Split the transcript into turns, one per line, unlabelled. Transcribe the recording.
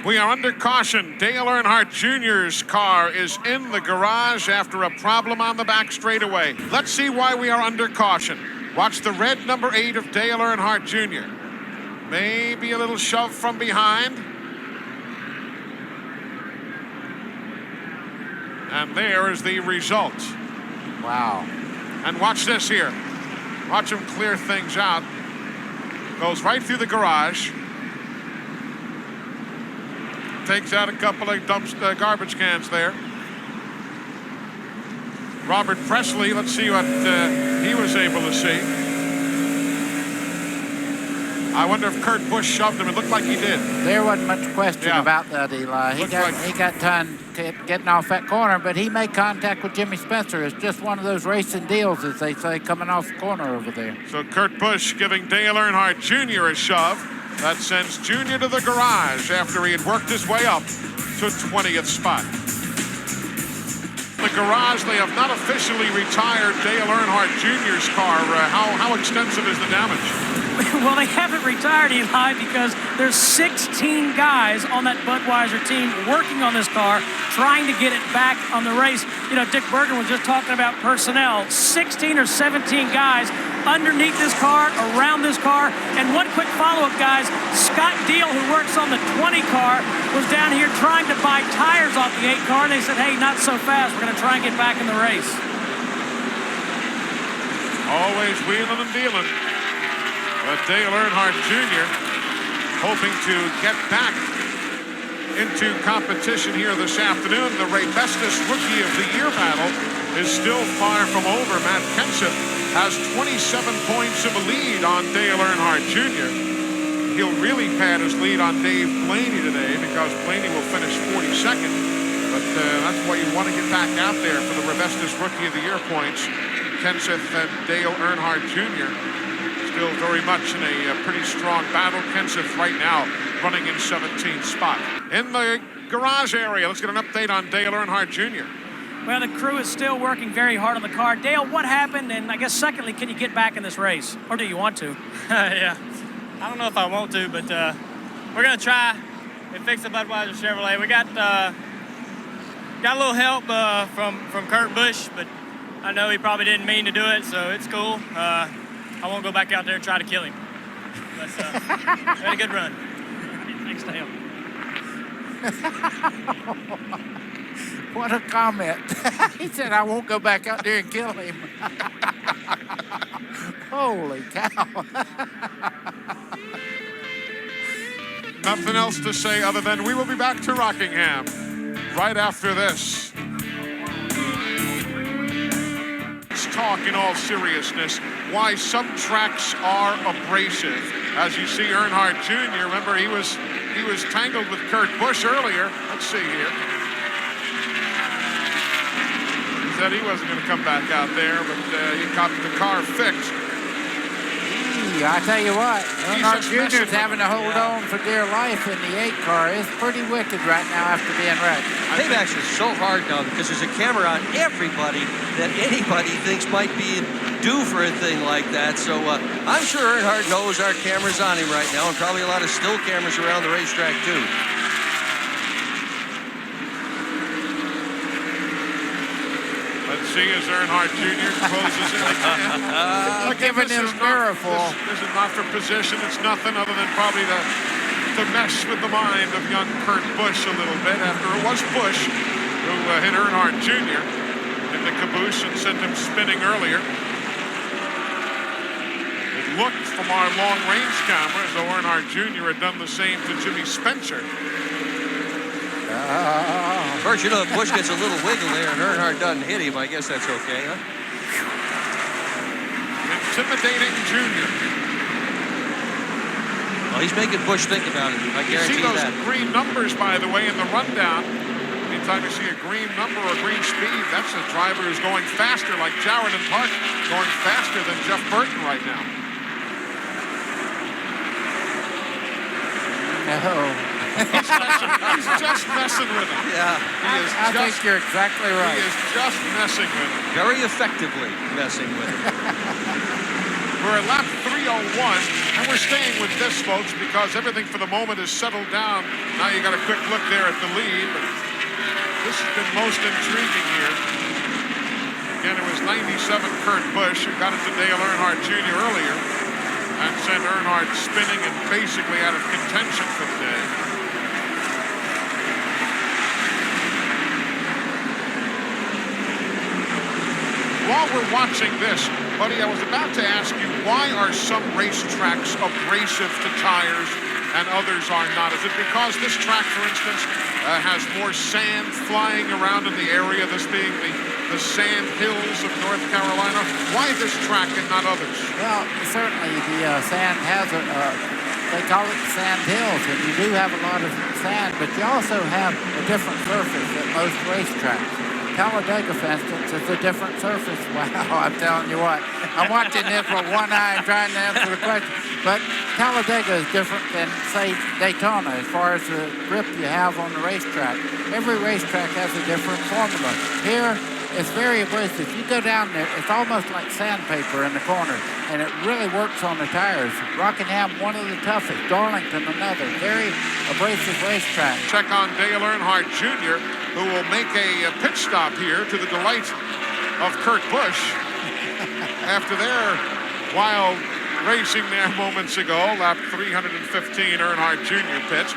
We are under caution. Dale Earnhardt Jr.'s car is in the garage after a problem on the back straightaway. Let's see why we are under caution. Watch the red number 8 of Dale Earnhardt Jr. Maybe a little shove from behind. And there is the result.
Wow.
And watch this here. Watch him clear things out. Goes right through the garage. Takes out a couple of garbage cans there. Robert Presley, let's see what he was able to see. I wonder if Kurt Busch shoved him. It looked like he did.
There wasn't much question about that, Eli. He got time getting off that corner, but he made contact with Jimmy Spencer. It's just one of those racing deals, as they say, coming off the corner over there.
So Kurt Busch giving Dale Earnhardt Jr. a shove. That sends Jr. to the garage after he had worked his way up to 20th spot. The garage, they have not officially retired Dale Earnhardt Jr.'s car. How extensive is the damage?
Well, they haven't retired, Eli, because there's 16 guys on that Budweiser team working on this car, trying to get it back on the race. You know, Dick Bergen was just talking about personnel. 16 or 17 guys underneath this car, around this car. And one quick follow-up, guys. Scott Deal, who works on the 20 car, was down here trying to buy tires off the 8 car, and they said, hey, not so fast. We're going to try and get back in the race.
Always wheeling and dealing. But Dale Earnhardt Jr. hoping to get back into competition here this afternoon. The Ray Bestis Rookie of the Year battle is still far from over. Matt Kenseth has 27 points of a lead on Dale Earnhardt Jr. He'll really pad his lead on Dave Blaney today because Blaney will finish 42nd. But that's why you want to get back out there for the Ray Bestis Rookie of the Year points. Kenseth and Dale Earnhardt Jr. still very much in a pretty strong battle. Kenseth right now running in 17th spot. In the garage area, let's get an update on Dale Earnhardt Jr.
Well, the crew is still working very hard on the car. Dale, what happened? And I guess secondly, can you get back in this race? Or do you want to?
Yeah, I don't know if I want to, but we're gonna try and fix the Budweiser Chevrolet. We got a little help from Kurt Busch, but I know he probably didn't mean to do it, so it's cool. I won't go back out there and try to kill him. But had a good run. Thanks, Dale.
What a comment. He said, I won't go back out there and kill him. Holy cow.
Nothing else to say other than we will be back to Rockingham right after this. Let's talk in all seriousness why some tracks are abrasive. As you see Earnhardt Jr., remember he was tangled with Kurt Busch earlier. Let's see here. He said he wasn't going to come back out there, but he got the car fixed.
I tell you what, Earnhardt Jr. is having to hold on for dear life in the 8 car. It's pretty wicked right now after being wrecked.
Payback's is so hard now because there's a camera on everybody that anybody thinks might be due for a thing like that. So I'm sure Earnhardt knows our camera's on him right now, and probably a lot of still cameras around the racetrack too.
Let's see as Earnhardt Jr. closes in again.
Giving him a miracle.
This is not for position. It's nothing other than probably to mess with the mind of young Kurt Busch a little bit after it was Busch who hit Earnhardt Jr. in the caboose and sent him spinning earlier. It looked from our long-range camera as though Earnhardt Jr. had done the same to Jimmy Spencer.
First, you know, if Busch gets a little wiggle there and Earnhardt doesn't hit him, I guess that's okay, huh?
Intimidating Jr.
Well, he's making Busch think about it. I guarantee
you see those
that.
green numbers, by the way, in the rundown. Anytime you see a green number or green speed, that's a driver who's going faster, like Jarrett and Park, going faster than Jeff Burton right now.
No.
He's just messing with him.
Yeah.
I think you're exactly right.
He is just messing with him.
Very effectively messing with him.
We're at lap 301. And we're staying with this, folks, because everything for the moment is settled down. Now you got a quick look there at the lead, but this has been most intriguing here. Again, it was 97 Kurt Busch who got it to Dale Earnhardt Jr. earlier and sent Earnhardt spinning and basically out of contention for the day. While we're watching this, buddy, I was about to ask you, why are some racetracks abrasive to tires and others are not? Is it because this track, for instance, has more sand flying around in the area, this being the sand hills of North Carolina? Why this track and not others?
Well, certainly the sand has they call it sand hills, and you do have a lot of sand, but you also have a different surface at most racetracks. Talladega, for instance, is a different surface. Wow, I'm telling you what. I'm watching this with one eye and trying to answer the question. But Talladega is different than, say, Daytona as far as the grip you have on the racetrack. Every racetrack has a different formula. Here, it's very abrasive. You go down there, it's almost like sandpaper in the corner, and it really works on the tires. Rockingham, one of the toughest. Darlington, another. Very abrasive racetrack.
Check on Dale Earnhardt Jr., who will make a pit stop here to the delight of Kurt Busch after their wild racing there moments ago. Lap 315, Earnhardt Jr. pits.